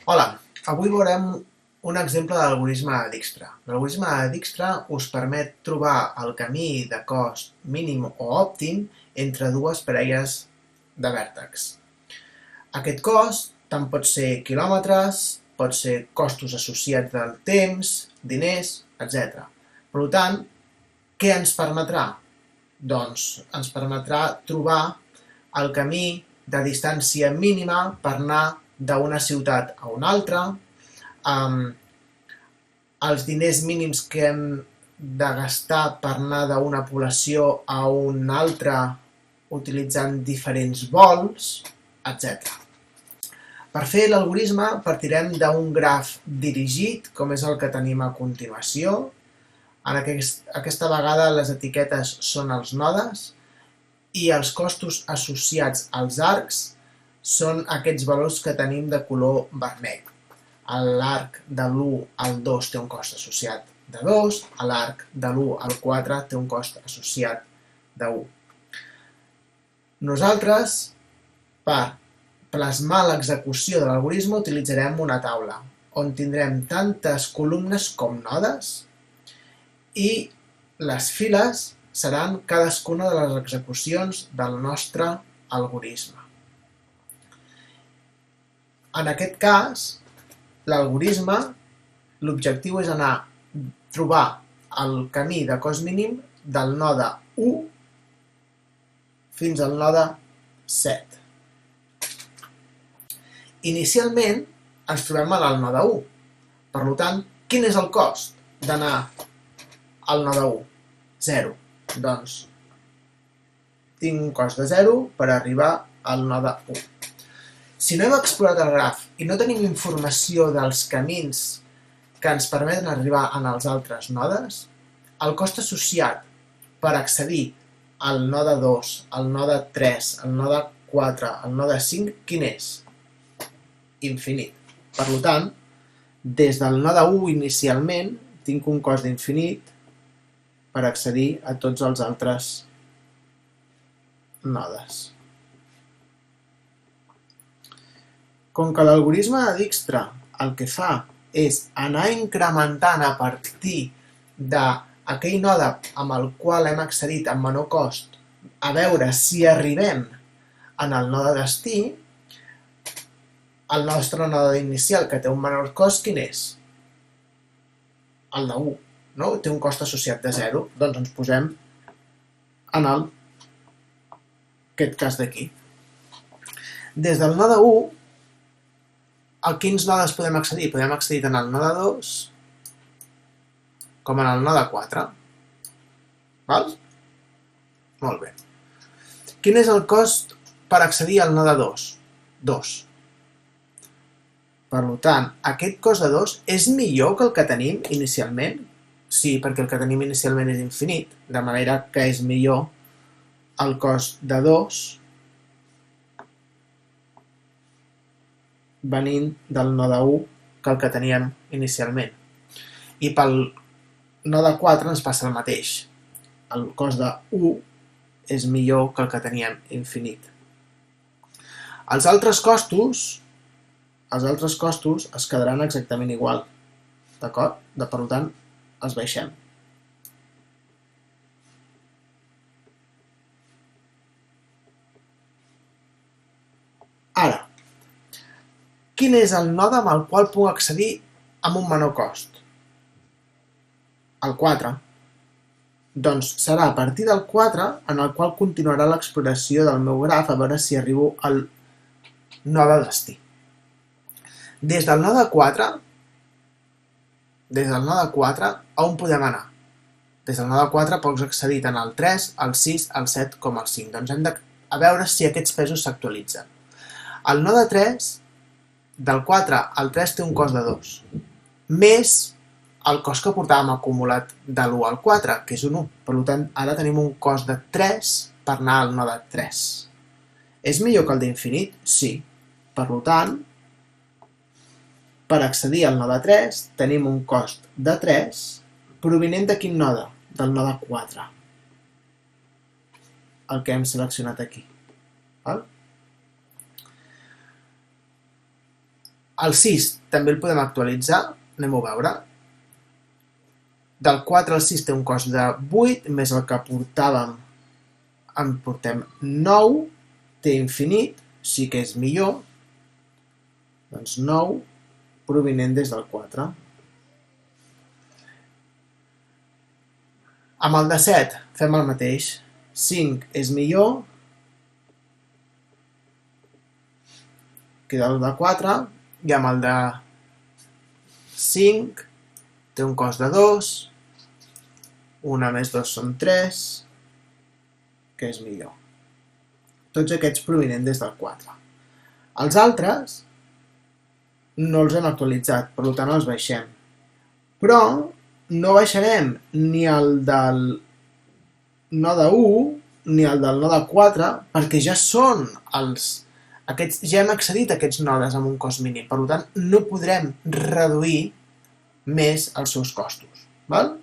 Hola, avui veurem un exemple de l'algoritme de Dijkstra. L'algoritme de Dijkstra us permet trobar el camí de cost mínim o òptim entre dues parelles de vèrtex. Aquest cost tant pot ser quilòmetres, pot ser costos associats del temps, diners, etc. Per tant, què ens permetrà? Doncs ens permetrà trobar el camí de distància mínima per anar d'una ciutat a una altra, els diners mínims que hem de gastar per anar d'una població a una altra utilitzant diferents vols, etc. Per fer l'algoritme partirem d'un graf dirigit, com és el que tenim a continuació. Aquesta vegada les etiquetes són els nodes i els costos associats als arcs són aquests valors que tenim de color vermell. L'arc de l'1 al 2 té un cost associat de 2, l'arc de l'1 al 4 té un cost associat de 1. Nosaltres, per plasmar l'execució de l'algoritme, utilitzarem una taula on tindrem tantes columnes com nodes i les files seran cadascuna de les execucions del nostre algoritme. En aquest cas, l'algoritme, l'objectiu és trobar el camí de cost mínim del node 1 fins al node 7. Inicialment ens trobem al node 1. Per tant, quin és el cost d'anar al node 1? 0. Doncs tinc un cost de 0 per arribar al node 1. Si no hem explorat el graf i no tenim informació dels camins que ens permeten arribar als altres nodes, el cost associat per accedir al node 2, al node 3, al node 4, al node 5, quin és? Infinit. Per tant, des del node 1 inicialment tinc un cost d'infinit per accedir a tots els altres nodes. Com que l'algoritme de Dijkstra el que fa és anar incrementant a partir d'aquell node amb el qual hem accedit amb menor cost, a veure si arribem en el node destí, el nostre node inicial, que té un menor cost, quin és? El de 1, no? Té un cost associat de 0, doncs ens posem en aquest cas d'aquí. Des del node 1, a quins nodes podem accedir? Podem accedir tant al node 2 com en el node 4. Val? Molt bé. Quin és el cost per accedir al node 2? 2. Per tant, aquest cost de 2 és millor que el que tenim inicialment? Sí, perquè el que tenim inicialment és infinit, de manera que és millor el cost de 2 venint del node 1 que el que teníem inicialment. I pel node 4 ens passa el mateix. El cost de 1 és millor que el que teníem infinit. Els altres costos es quedaran exactament igual. D'acord? Per tant, els baixem. Ara, quin és el node amb el qual puc accedir amb un menor cost? El 4. Doncs serà a partir del 4 en el qual continuarà l'exploració del meu graf a veure si arribo al node destí. Des del node 4, a on podem anar? Des del node 4 pots accedir tant al 3, al 6, al 7 com al 5. Doncs hem de veure si aquests pesos s'actualitzen. El node 3, del 4 al 3 té un cost de 2, més el cost que portàvem acumulat de l'1 al 4, que és un 1. Per tant, ara tenim un cost de 3 per anar al node 3. És millor que el d'infinit? Sí. Per tant, per accedir al node 3 tenim un cost de 3 provinent de quin node? Del node 4. El que hem seleccionat aquí. Val? El 6 també el podem actualitzar, anem-ho a veure. Del 4 al 6 té un cost de 8, més el que portàvem en portem 9, té infinit, sí que és millor, doncs 9 provinent des del 4. Amb el de 7 fem el mateix, 5 és millor, queda el de 4, i amb el de 5 té un cost de 2, 1 més 2 són 3, que és millor. Tots aquests provinent des del 4. Els altres no els hem actualitzat, per tant els baixem. Però no baixarem ni el del node 1 ni el del node 4 perquè ja són ja hem accedit a aquests nodes amb un cost mínim. Per tant, no podrem reduir més els seus costos. Val?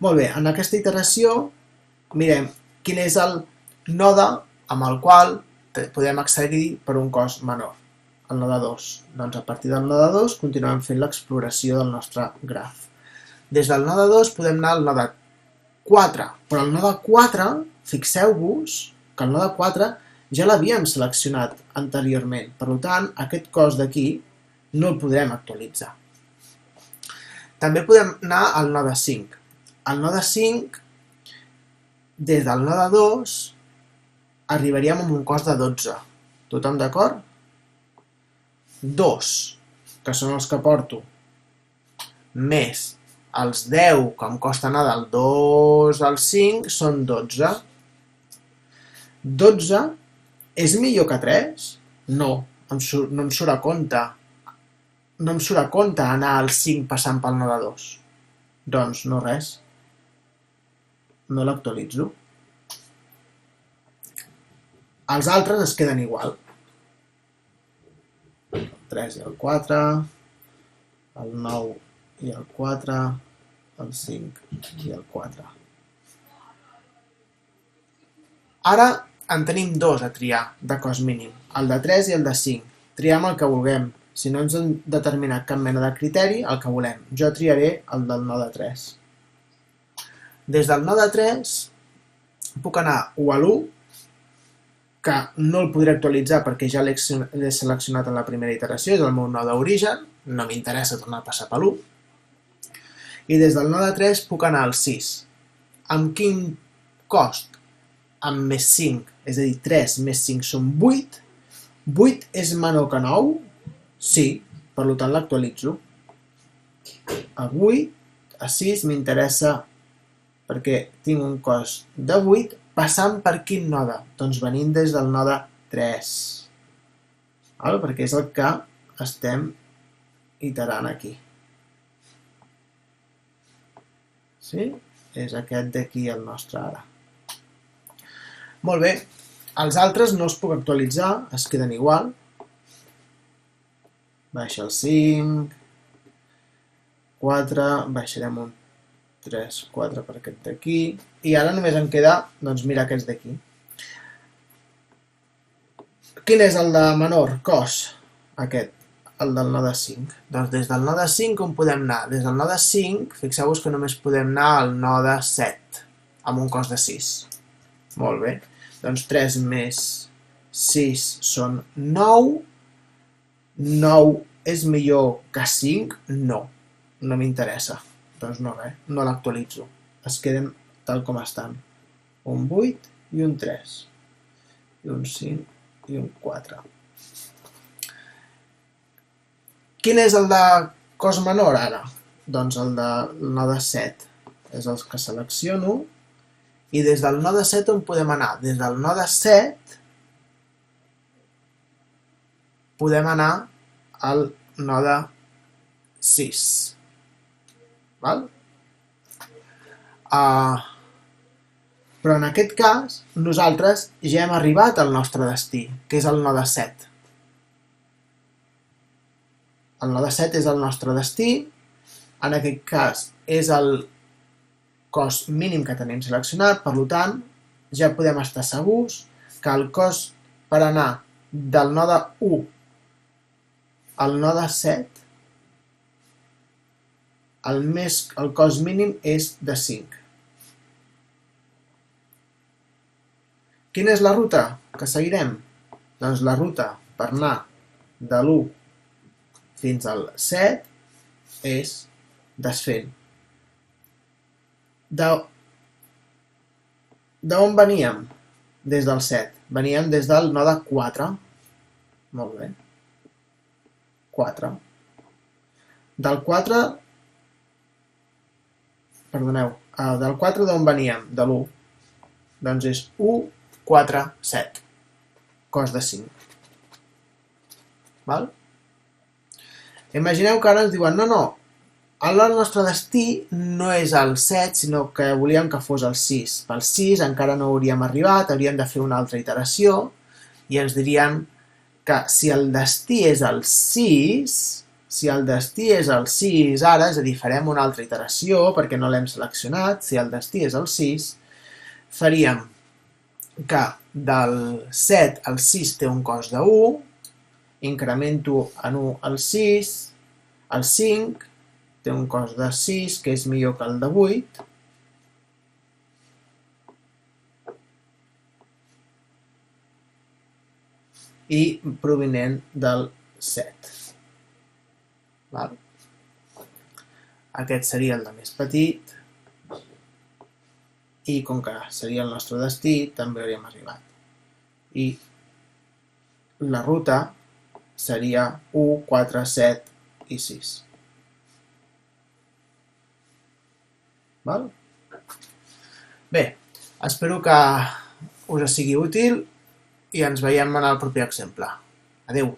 Molt bé, en aquesta iteració mirem quin és el node amb el qual podem accedir per un cost menor, el node 2. Doncs a partir del node 2 continuem fent l'exploració del nostre graf. Des del node 2 podem anar al node 4, però el node 4, fixeu-vos que el node 4 ja l'havíem seleccionat anteriorment, per tant, aquest cost d'aquí no el podrem actualitzar. També podem anar al node 5. Al node 5, des del node 2, arribaríem amb un cost de 12. Tothom d'acord? 2, que són els que porto, més els 10 que em costa anar del 2 al 5, són 12. 12 és millor que 3? No, no em surt a compte. No em surt a compte anar al 5 passant pel node 2. Doncs no res. No l'actualitzo. Els altres es queden igual. El 3 i el 4, el 9 i el 4, el 5 i el 4. Ara en tenim dos a triar de cost mínim, el de 3 i el de 5. Triem el que vulguem. Si no ens hem determinat cap mena de criteri, el que volem. Jo triaré el del node 3. Des del node 3 puc anar o a l'1, que no el podré actualitzar perquè ja l'he seleccionat en la primera iteració, és el meu node origen, no m'interessa tornar a passar per l'1. I des del node 3 puc anar al 6. Amb quin cost? Amb més 5, és a dir, 3 més 5 són 8. 8 és menor que 9? Sí, per tant l'actualitzo. A 8, a 6 m'interessa perquè tinc un cost de 8 passant per quin node? Doncs venint des del node 3. Perquè és el que estem iterant aquí. Sí? És aquest d'aquí el nostre ara. Molt bé, els altres no els puc actualitzar, es queden igual. Baixa el 5, 4, baixarem un 3, 4 per aquest d'aquí, i ara només em queda, doncs mira aquests d'aquí. Quin és el de menor cost? Aquest, el del node 5. Doncs des del node 5 on podem anar? Des del node 5, fixeu-vos que només podem anar al node 7, amb un cost de 6. Molt bé. Doncs 3 més 6 són 9. 9 és millor que 5? No, no m'interessa. Doncs no res, no l'actualitzo. Es queden tal com estan. Un 8 i un 3. I un 5 i un 4. Quin és el de cost menor ara? Doncs el del node 7. És el que selecciono. I des del node 7 on podem anar? Des del node 7 podem anar al node 6. Val? Però en aquest cas nosaltres ja hem arribat al nostre destí, que és el node 7. El node 7 és el nostre destí, en aquest cas és el cost mínim que tenim seleccionat, per tant, ja podem estar segurs que el cost per anar del node 1 el node 7, el cost mínim és de 5. Quina és la ruta que seguirem? Doncs la ruta per anar de l'1 fins al 7 és desfent. D'on veníem? Des del 7. Veníem des del node 4. Molt bé. 4. Del 4... Perdoneu. Del 4 d'on veníem? De l'1. Doncs és 1, 4, 7. Cost de 5. Val? Imagineu que ara ens diuen no, el nostre destí no és el 7, sinó que volíem que fos el 6. Pel 6 encara no hauríem arribat, hauríem de fer una altra iteració i ens dirien que si el destí és el 6, ara, és a dir, farem una altra iteració perquè no l'hem seleccionat, si el destí és el 6, faríem que del 7 al 6 té un cost de 1, incremento en 1 el 6, el 5 té un cost de 6, que és millor que el de 8, i provinent del 7. Val? Aquest seria el de més petit, i com que seria el nostre destí, també hauríem arribat. I la ruta seria 1, 4, 7 i 6. Val? Bé, espero que us sigui útil i ens veiem en el proper exemple. Adeu!